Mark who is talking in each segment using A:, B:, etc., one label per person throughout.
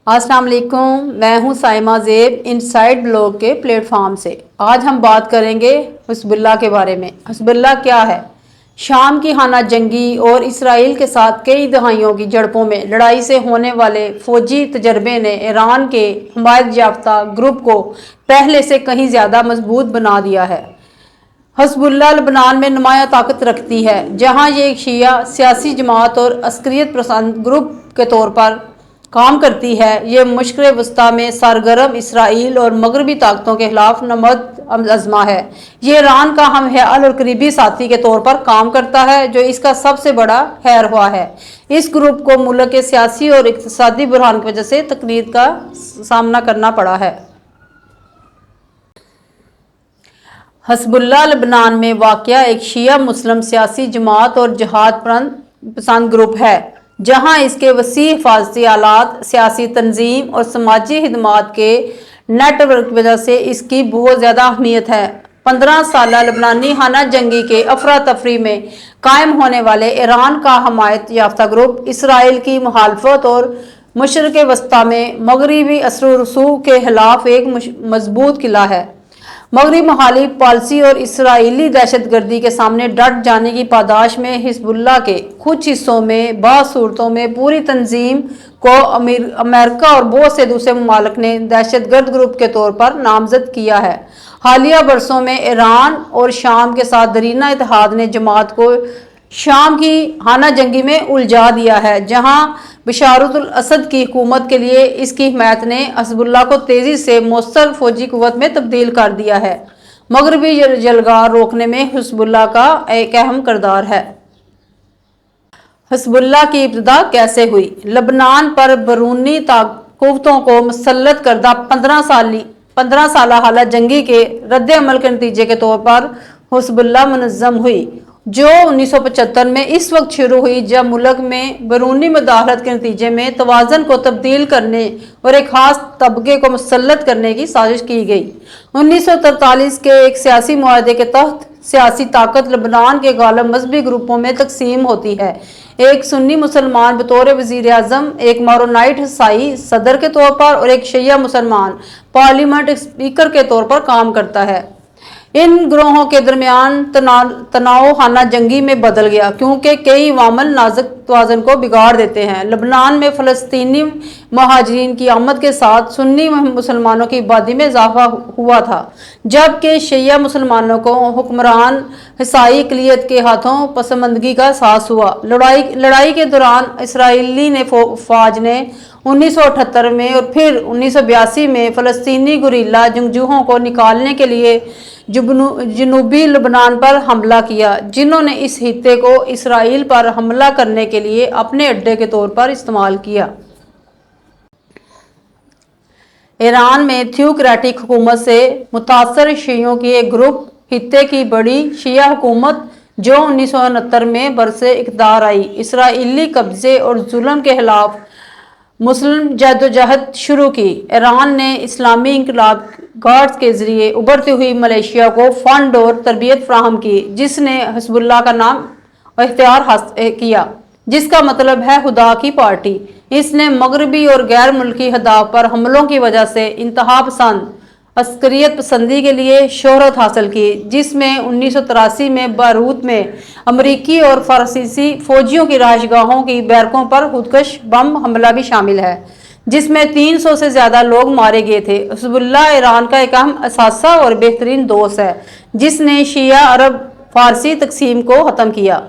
A: अस्सलाम वालेकुम, मैं हूं साइमा ज़ेब इनसाइड ब्लॉग के प्लेटफॉर्म से। आज हम बात करेंगे हिज़्बुल्लाह के बारे में। हिज़्बुल्लाह क्या है? शाम की खाना जंगी और इसराइल के साथ कई दहाइयों की झड़पों में लड़ाई से होने वाले फौजी तजर्बे ने ईरान के हिमायत याफ्ता ग्रुप को पहले से कहीं ज़्यादा मजबूत बना दिया है। हिज़्बुल्लाह लबनान में नुमायां ताकत रखती है, जहां ये एक शिया सियासी जमात और अस्करियत पसंद ग्रुप के तौर पर काम करती है। ये मुश्किल वस्ता में सरगर्म इसराइल और मगरबी ताकतों के खिलाफ नमद अज़मा है। ये ईरान का हम ख्याल और करीबी साथी के तौर पर काम करता है, जो इसका सबसे बड़ा खैर हुआ है। इस ग्रुप को मुल्क के सियासी और इक़्तिसादी बुरहान की वजह से तकलीफ का सामना करना पड़ा है। हिज़्बुल्लाह लबनान में वाक़या एक शिया मुस्लिम सियासी जमात और जिहाद पसंद ग्रुप है, जहां इसके वसी हिफाजती आलात, सियासी तंजीम और समाजी खिदमात के नेटवर्क की वजह से इसकी बहुत ज़्यादा अहमियत है। 15 साल लबनानी खाना जंगी के अफरा तफरी में कायम होने वाले ईरान का हमायत याफ्ता ग्रुप इसराइल की मुखालफत और मशरिक़ वस्ता में मगरबी असर रसूख के खिलाफ एक मजबूत किला है। मगरबी मुखालिफ पॉलिसी और इसराइली दहशत गर्दी के सामने डट जाने की पादाश में हिज़्बुल्लाह के कुछ हिस्सों में बाज़ सूरतों में पूरी तंजीम को अमेरिका और बहुत से दूसरे ममालिक ने दहशत गर्द ग्रुप के तौर पर नामजद किया है। हालिया बरसों में ईरान और शाम के साथ दरीना इत्तेहाद ने जमात को शाम की खाना जंगी में उलझा दिया है, जहां बशारुल असद की हुकूमत के लिए इसकी हिमायत ने हिज़्बुल्लाह को तेजी से मौसल फौजी कुव्वत में तब्दील कर दिया है। मगरबी जलगार रोकने में हिज़्बुल्लाह का एक अहम किरदार है। हिज़्बुल्लाह की इब्तिदा कैसे हुई? लबनान पर बैरूनी कुव्वतों को मुसल्लत करदा 15 साल हालत जंगी के रद्द अमल के नतीजे के तौर पर हिज़्बुल्लाह मुनज़्ज़म हुई, जो 1975 में इस वक्त शुरू हुई, जब मुल्क में बैरूनी मुदाखलत के नतीजे में तवाज़न को तब्दील करने और एक खास तबके को मुसल्लत करने की साजिश की गई। 1943 के एक सियासी मुआहदे के तहत सियासी ताकत लबनान के गालिब मजहबी ग्रुपों में तकसीम होती है। एक सुन्नी मुसलमान बतौर वज़ीर आज़म, एक मारोनाइट ईसाई सदर के तौर पर और एक शिया मुसलमान पार्लियामेंट स्पीकर के तौर पर काम करता है। इन ग्रोहों के दरमियान तनाव खाना जंगी में बदल गया, क्योंकि कई वामल नाजुक तवाज़न को बिगाड़ देते हैं। लबनान में फ़लस्तीनी महाजरीन की आमद के साथ सुन्नी मुसलमानों की आबादी में इजाफा हुआ था, जबकि शिया मुसलमानों को हुक्मरान ईसाई अक़लियत के हाथों पसमानदगी का एहसास हुआ। लड़ाई के दौरान इसराइली फ़ौज ने 1978 में और फिर 1982 में फ़लस्तीनी गुरिल्ला जंगजूओं को निकालने के लिए जनूबी लबनान पर हमला किया, जिन्होंने इस खित्ते को इसराइल पर हमला करने के लिए अपने अड्डे के तौर पर इस्तेमाल किया। ईरान में थियोक्रेटिक हुकूमत से मुतासर शियों की एक ग्रुप खित्ते की बड़ी शिया हुकूमत, जो 1969 में बरसे इक़्तिदार आई, इसराइली कब्जे और जुल्म के खिलाफ मुस्लिम जदोजहद शुरू की। ईरान ने इस्लामी इनकलाब गार्ड्स के जरिए उभरती हुई मलेशिया को फंड और तरबियत फराहम की, जिसने हिज़्बुल्लाह का नाम इख्तियार किया, जिसका मतलब है खुदा की पार्टी। इसने मगरबी और गैर मुल्की अहदाफ पर हमलों की वजह से इंतहा पसंद अस्करियत पसंदी के लिए शोहरत हासिल की, जिसमें 1983 में बैरूत में अमरीकी और फ़रांसीसी फ़ौजियों की रहायशगाहों की बैरकों पर खुदकश बम हमला भी शामिल है, जिसमें 300 से ज़्यादा लोग मारे गए थे। हिज़्बुल्लाह ईरान का एक अहम असासा और बेहतरीन दोस्त है, जिसने शिया अरब फ़ारसी तकसीम को ख़त्म किया।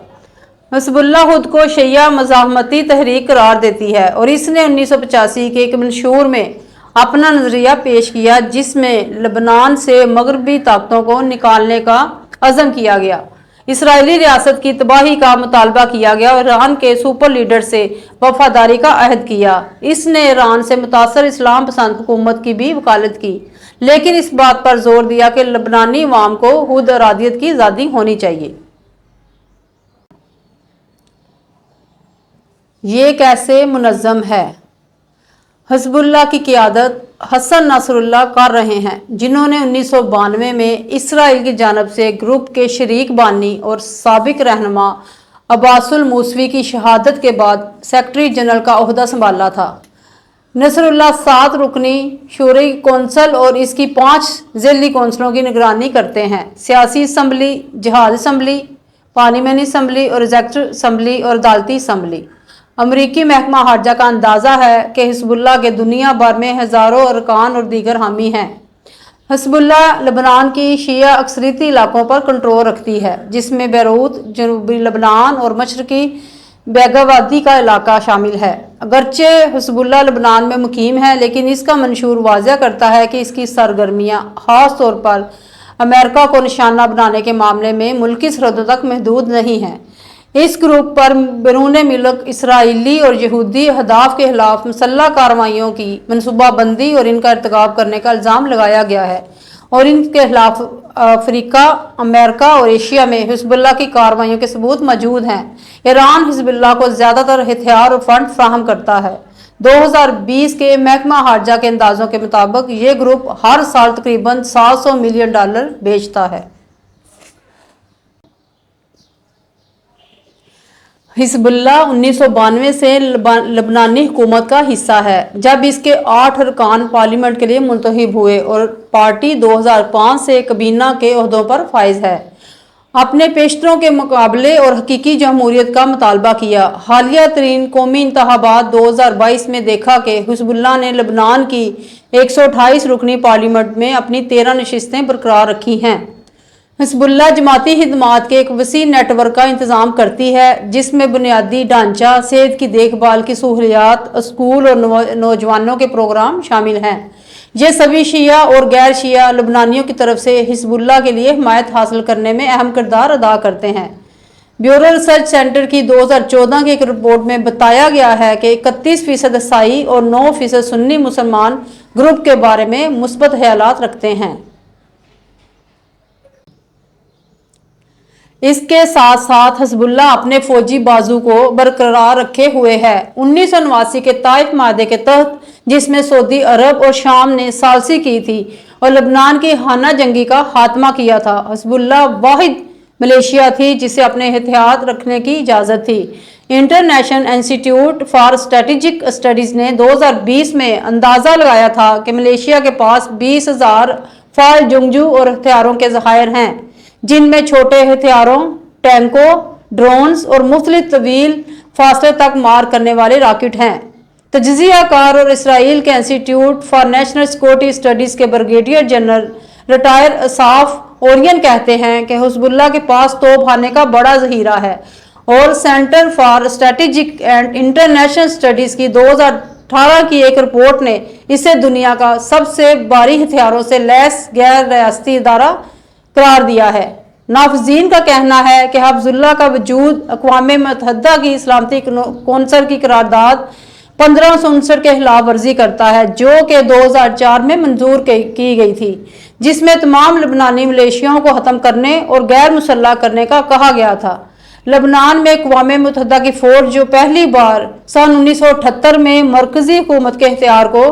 A: हिज़्बुल्लाह खुद को शिया मज़ाहमती तहरीक करार देती है, और इसने 1985 के एक मंशूर में अपना नज़रिया पेश किया, जिसमें लबनान से मगरबी ताकतों को निकालने का अज़म किया गया, इसराइली रियासत की तबाही का मुतालबा किया गया और ईरान के सुपर लीडर से वफादारी का अहद किया। इसने ईरान से मुतासर इस्लाम पसंद हुकूमत की भी वकालत की, लेकिन इस बात पर जोर दिया कि लबनानी अवाम को खुद इरादियत की आज़ादी होनी चाहिए। ये कैसे मुनज़्ज़म है? हिज़्बुल्लाह की क़ियादत हसन नसरुल्लाह कर रहे हैं, जिन्होंने 1992 में इसराइल की जानब से ग्रुप के शरीक बानी और साबिक रहनुमा अब्बासुल मूसवी की शहादत के बाद सेक्रेटरी जनरल का ओहदा संभाला था। नसरुल्लाह 7 रुकनी शूरी कौंसल और इसकी 5 ज़िली कौंसलों की निगरानी करते हैं। सियासी असम्बली, जहाज असम्बली, पार्लियामेंट असम्बली और एग्जेक्टिव असम्बली और अदालती असम्बली। अमरीकी महकमा खारजा का अंदाज़ा है कि हिजबुल्लाह के दुनिया भर में हज़ारों अरकान और दीगर हामी हैं। हिजबुल्लाह लबनान की शिया अक्सरियती इलाकों पर कंट्रोल रखती है, जिसमें बैरूत, जनूबी लबनान और मशरकी बैगावादी का इलाका शामिल है। अगरचे हिजबुल्लाह लबनान में मुकीम है, लेकिन इसका मंशूर वाज़ह करता है कि इसकी सरगर्मियाँ ख़ास तौर पर अमेरिका को निशाना बनाने के मामले में मुल्की सरहदों तक महदूद नहीं है। इस ग्रुप पर बैरून मुल्क इसराइली और यहूदी अहदाफ के खिलाफ मुसल्लह कार्रवाइयों की मनसूबाबंदी और इनका इर्तिकाब करने का इल्ज़ाम लगाया गया है और इनके खिलाफ अफ्रीका, अमेरिका और एशिया में हिजबुल्लाह की कार्रवाइयों के सबूत मौजूद हैं। ईरान हिजबुल्लाह को ज़्यादातर हथियार और फंड फ्राहम करता है। 2020 के महकमा खारजा के अंदाजों के मुताबिक ये ग्रुप हर साल तकरीबन $700 मिलियन बेचता है। हिजबुल्लाह 1992 से लबनानी हुकूमत का हिस्सा है, जब इसके 8 अरकान पार्लियामेंट के लिए मुंतखब हुए और पार्टी 2005 से कबीना के ओहदों पर फाइज है। अपने पेशतरों के मुकाबले और हकीकी जमहूरियत का मुतालबा किया। हालिया तरीन कौमी इंतखाबात 2022 में देखा कि हिजबुल्लाह ने लबनान की 128 रुकनी पार्लियामेंट में अपनी 13 नशिस्तें बरकरार रखी हैं। हिजबुल्लाह जमाती खिदमात के एक वसी नेटवर्क का इंतज़ाम करती है, जिसमें बुनियादी ढांचा, सेहत की देखभाल की सहूलियात, स्कूल और नौजवानों के प्रोग्राम शामिल हैं। ये सभी शिया और गैर शिया लबनानियों की तरफ से हिजबुल्लाह के लिए हिमायत हासिल करने में अहम किरदार अदा करते हैं। ब्यूरो रिसर्च सेंटर की 2014 की एक रिपोर्ट में बताया गया है कि 31% ईसाई और 9% सुन्नी मुसलमान ग्रुप के बारे में मुस्बत ख्यालात रखते हैं। इसके साथ साथ हिजबुल्लाह अपने फौजी बाजू को बरकरार रखे हुए है। 1989 के ताइफ मादे के तहत, जिसमें सऊदी अरब और शाम ने सालसी की थी और लबनान की खाना जंगी का खात्मा किया था, हिजबुल्लाह वाहिद मलेशिया थी जिसे अपने हथियार रखने की इजाज़त थी। International institute for strategic studies ने 2020 में अंदाज़ा लगाया था कि मलेशिया के पास 20,000 फाल जंगजू और हथियारों के ज़खायर हैं, जिनमें छोटे हथियारों, टैंकों, ड्रोन्स और मुख्तलिफ तवील फासले तक मार करने वाले रॉकेट हैं। तज्ज़ियाकार और इसराइल के institute for national security studies के brigadier general retire Asaf Orion कहते हैं कि हिजबुल्लाह के पास तोपखाने का बड़ा ज़खीरा है और centre for strategic and international studies की 2018 की एक रिपोर्ट ने इसे दुनिया का सबसे भारी हथियारों से लैस गैर रियासती इदारा करार दिया है। नाफजीन का कहना है कि हिजबुल्लाह का वजूद अक़वाम मुत्तहिदा की सलामती कौंसल की करारदाद 1559 के खिलाफ वर्जी करता है, जो कि 2004 में मंजूर की गई थी, जिसमें तमाम लबनानी मिलिशियाओं को ख़त्म करने और गैर मुसल्लह करने का कहा गया था। लबनान में अक़वाम मुत्तहिदा की फ़ौज, जो पहली बार सन 1978 में मरकज़ी हुकूमत के इख्तियार को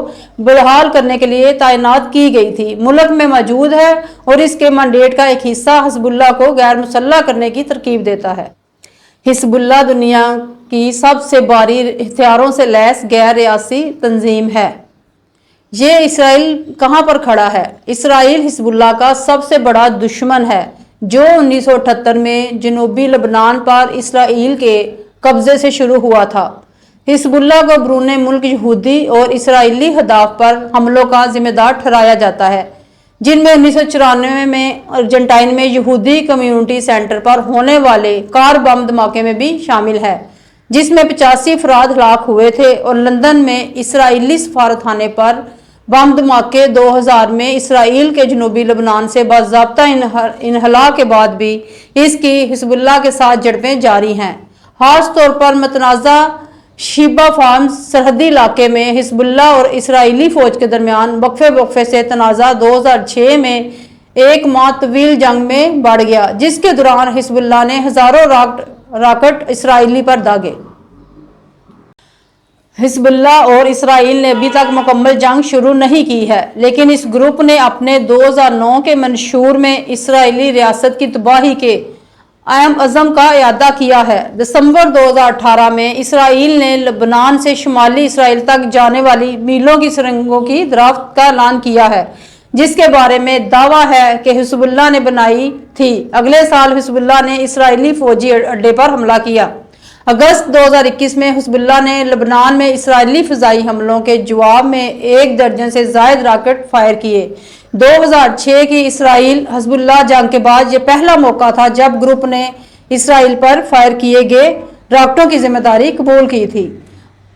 A: बहाल करने के लिए तैनात की गई थी, मुल्क में मौजूद है और इसके मैंडेट का एक हिस्सा हिजबुल्लाह को गैर मुसल्लह करने की तरकीब देता है। हिजबुल्लाह दुनिया की सबसे भारी हथियारों से लैस गैर रियासी तंजीम है। ये इसराइल कहाँ पर खड़ा है? इसराइल हिजबुल्लाह का सबसे बड़ा दुश्मन है, जो 1978 में जनूबी लबनान पर इसराइल के कब्जे से शुरू हुआ था। हिजबुल्लाह को बैरून मुल्क यहूदी और इसराइली अहदाफ पर हमलों का जिम्मेदार ठहराया जाता है, जिनमें 1994 में अर्जेंटाइन में यहूदी कम्युनिटी सेंटर पर होने वाले कार बम धमाके में भी शामिल है, जिसमें 85 अफराद हलाक हुए थे, और लंदन में इसराइली सफारतखाने पर बम धमाके 2000 में इसराइल के जनूबी लबनान से बाज़ाब्ता इन्हला के बाद भी इसकी हिजबुल्लाह के साथ झड़पें जारी हैं। खास तौर पर मतनाज़ा शिबा फार्म्स सरहदी इलाके में हिजबुल्लाह और इसराइली फ़ौज के दरमियान वक्फे से तनाज़ा 2006 में एक माह तवील जंग में बढ़ गया, जिसके दौरान हिजबुल्लाह ने हज़ारों रॉकेट इसराइली पर दागे। हिजबुल्लाह और इसराइल ने अभी तक मुकम्मल जंग शुरू नहीं की है, लेकिन इस ग्रुप ने अपने 2009 के मंशूर में इसराइली रियासत की तबाही के अज़म का इरादा किया है। दिसंबर 2018 में इसराइल ने लबनान से शुमाली इसराइल तक जाने वाली मीलों की सुरंगों की दराफ्त का ऐलान किया है, जिसके बारे में दावा है कि हिजबुल्लाह ने बनाई थी। अगले साल हिजबुल्लाह ने इसराइली फौजी अड्डे पर हमला किया। अगस्त 2021 में हिजबुल्लाह ने लबनान में इसराइली फ़िज़ाई हमलों के जवाब में 1 दर्जन से ज़ायद रॉकेट फायर किए। 2006 की इसराइल हिजबुल्लाह जंग के बाद ये पहला मौका था जब ग्रुप ने इसराइल पर फायर किए गए रॉकेटों की जिम्मेदारी कबूल की थी।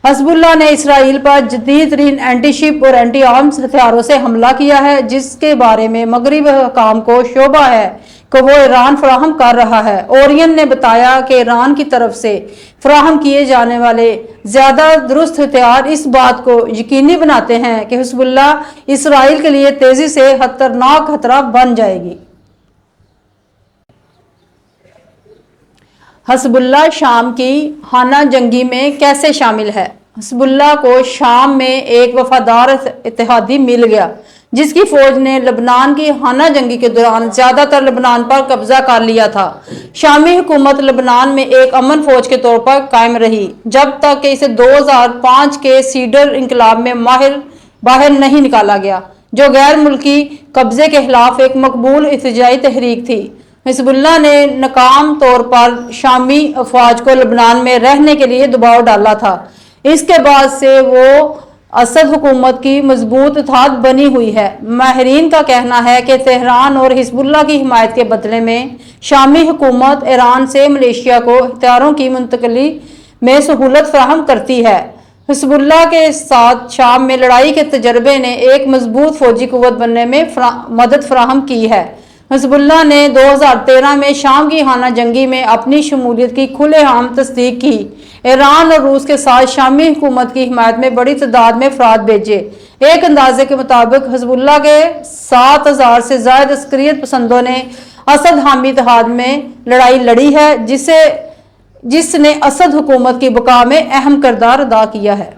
A: हिजबुल्लाह ने इसराइल पर जदीद तरीन एंटी शिप और एंटी आर्म्स हथियारों से हमला किया है, जिसके बारे में मगरबी हुकाम को शोबा है कि वो ईरान फराहम कर रहा है। ओरियन ने बताया कि ईरान की तरफ से फराहम किए जाने वाले ज्यादा दुरुस्त हथियार इस बात को यकीनी बनाते हैं कि हिजबुल्लाह इसराइल के लिए तेजी से खतरनाक खतरा बन जाएगी। हिजबुल्लाह शाम की हाना जंगी में कैसे शामिल है? हिजबुल्लाह को शाम में एक वफादार इत्तेहादी मिल गया, जिसकी फौज ने लबनान की हाना जंगी के दौरान ज्यादातर लबनान पर कब्जा कर लिया था। शामी हुकूमत लबनान में एक अमन फौज के तौर पर कायम रही, जब तक कि इसे 2005 के सीडर इंकलाब में बाहर नहीं निकाला गया, जो गैर मुल्की कब्जे के खिलाफ एक मकबूल इत्तेजाई तहरीक थी। हिजबुल्लाह ने नाकाम तौर पर शामी अफवाज को लबनान में रहने के लिए दबाव डाला था। इसके बाद से वो असद हुकूमत की मजबूत इत्तेहाद बनी हुई है। माहिरीन का कहना है कि तेहरान और हिजबुल्लाह की हिमायत के बदले में शामी हुकूमत ईरान से मलेशिया को हथियारों की मुंतकली में सहूलत फराहम करती है। हिजबुल्लाह के साथ शाम में लड़ाई के तजर्बे ने एक मजबूत फौजी कुव्वत बनने में मदद फराहम की है। हिजबुल्लाह ने 2013 में शाम की हाना जंगी में अपनी शमूलियत की खुलेआम तस्दीक की। ईरान और रूस के साथ शामी हुकूमत की हिमायत में बड़ी तादाद में अफराद भेजे। एक अंदाजे के मुताबिक हिजबुल्लाह के 7000 से ज्यादा अस्करियत पसंदों ने असद हामी इत्तेहाद में लड़ाई लड़ी है, जिसने असद हुकूमत की बका में अहम किरदार अदा किया है।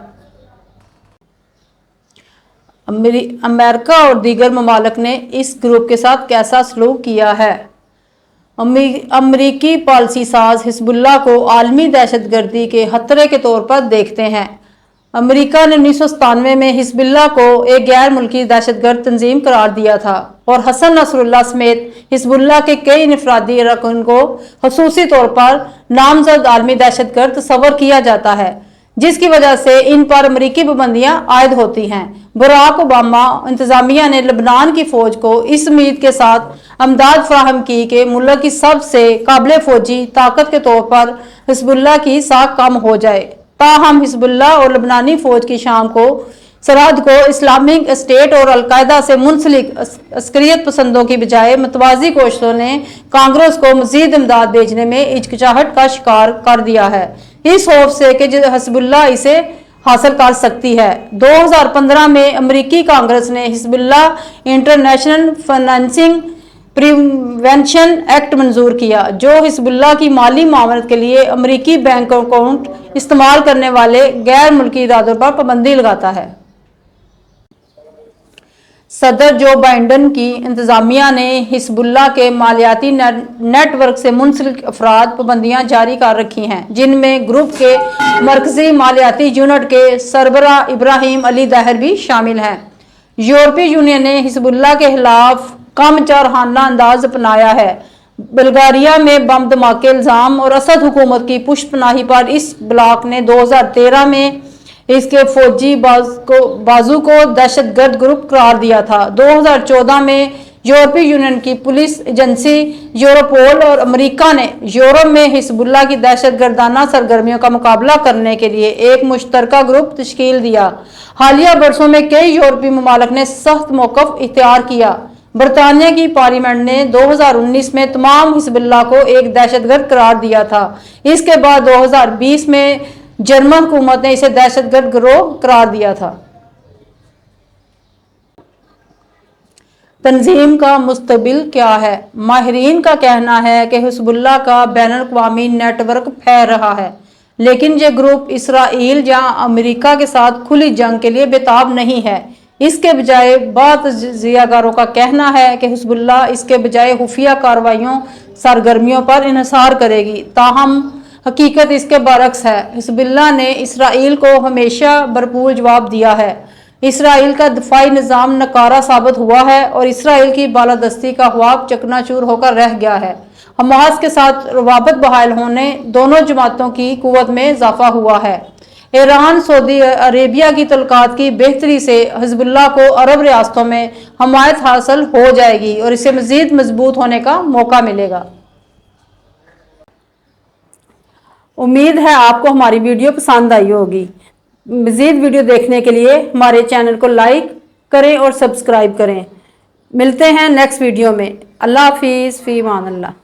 A: अमेरिका और दीगर ममालिक ने इस ग्रुप के साथ कैसा सलूक किया है? अमरीकी पॉलिसी साज हिजबुल्लाह को आलमी दहशतगर्दी के खतरे के तौर पर देखते हैं। अमेरिका ने 1997 में हिजबुल्लाह को एक गैर मुल्की दहशतगर्द तंजीम करार दिया था और हसन नसरुल्लाह समेत हिजबुल्लाह के कई इनफरादी अरकान को खसूसी तौर पर नामजद आलमी दहशतगर्द तस्वर किया जाता है, जिसकी वजह से इन पर अमरीकी पाबंदियां आयद होती हैं। बराक ओबामा इंतजामिया ने लबनान की फौज को इस उम्मीद के साथ अमदाद फराहम की कि मुल्क की सबसे काबिल फौजी ताकत के तौर पर हिजबुल्लाह की साख कम हो जाए। ताहम हिजबुल्लाह और लबनानी फौज की शाम को सरहद को इस्लामिक स्टेट और अलकायदा से मुंसलिक अस्करियत पसंदों की बजाय मतवाजी कोशिशों ने कांग्रेस को मजीद इमदाद भेजने में हिचकिचाहट का शिकार कर दिया है, इस खौफ से कि हिजबुल्लाह इसे हासिल कर सकती है। 2015 में अमरीकी कांग्रेस ने Hezbollah international financing prevention act मंजूर किया, जो हिजबुल्लाह की माली मामलत के लिए अमरीकी बैंक अकाउंट इस्तेमाल करने वाले गैर मुल्की इदारों पर पाबंदी लगाता है। सदर जो बाइडेन की इंतजामिया ने हिजबुल्लाह के मालियाती नेटवर्क से मुंसलिक अफराद पाबंदियां जारी कर रखी हैं, जिनमें ग्रुप के मरकजी मालियाती यूनिट के सरबरा इब्राहिम अली दाहिर भी शामिल हैं। यूरोपीय यूनियन ने हिजबुल्लाह के खिलाफ कम चारहाना अंदाज अपनाया है। बल्गारिया में बम धमाके इल्जाम और असद हुकूमत की पुष्पनाही पर इस ब्लॉक ने 2013 में इसके फौजी बाजू को दहशतगर्द ग्रुप करार दिया था। 2014 में यूरोपीय यूनियन की पुलिस एजेंसी यूरोपोल और अमेरिका ने यूरोप में हिजबुल्लाह की दहशतगर्दाना सरगर्मियों का मुकाबला करने के लिए एक मुश्तरका ग्रुप तश्कील दिया। हालिया बरसों में कई यूरोपीय ममालिक ने सख्त मौक़िफ़ इख्तियार किया। बरतानिया की पार्लियामेंट ने 2019 में तमाम हिजबुल्लाह को एक दहशतगर्द करार दिया था। इसके बाद 2020 में जर्मन हुकूमत ने इसे दहशतगर्द गिरोह करार दिया था। तंजीम का मुस्तकबिल क्या है? माहिरीन का कहना है कि हिजबुल्लाह का बैनुल-अक़वामी नेटवर्क फैल रहा है, लेकिन ये ग्रुप इसराइल या अमेरिका के साथ खुली जंग के लिए बेताब नहीं है। इसके बजाय बाद जियागारों का कहना है कि हिजबुल्लाह इसके बजाय खुफिया कार्रवाइयों सरगर्मियों पर इन्हिसार करेगी, ताहम हकीकत इसके बरक्स है। हिजबुल्लाह ने इसराइल को हमेशा भरपूर जवाब दिया है। इसराइल का दफाई निज़ाम नकारा साबित हुआ है और इसराइल की बालादस्ती का ख्वाब चकनाचूर होकर रह गया है। हमास के साथ रवाबत बहाल होने दोनों जमातों की कुव्वत में इजाफा हुआ है। ईरान सऊदी अरेबिया की तल्कात की बेहतरी से हिजबुल्लाह को अरब रियासतों में हमायत हासिल हो जाएगी और इसे मज़ीद मजबूत होने का मौका मिलेगा। उम्मीद है आपको हमारी वीडियो पसंद आई होगी। मज़ीद वीडियो देखने के लिए हमारे चैनल को लाइक करें और सब्सक्राइब करें। मिलते हैं नेक्स्ट वीडियो में। अल्लाह हाफिज़, फ़ी अमान अल्लाह।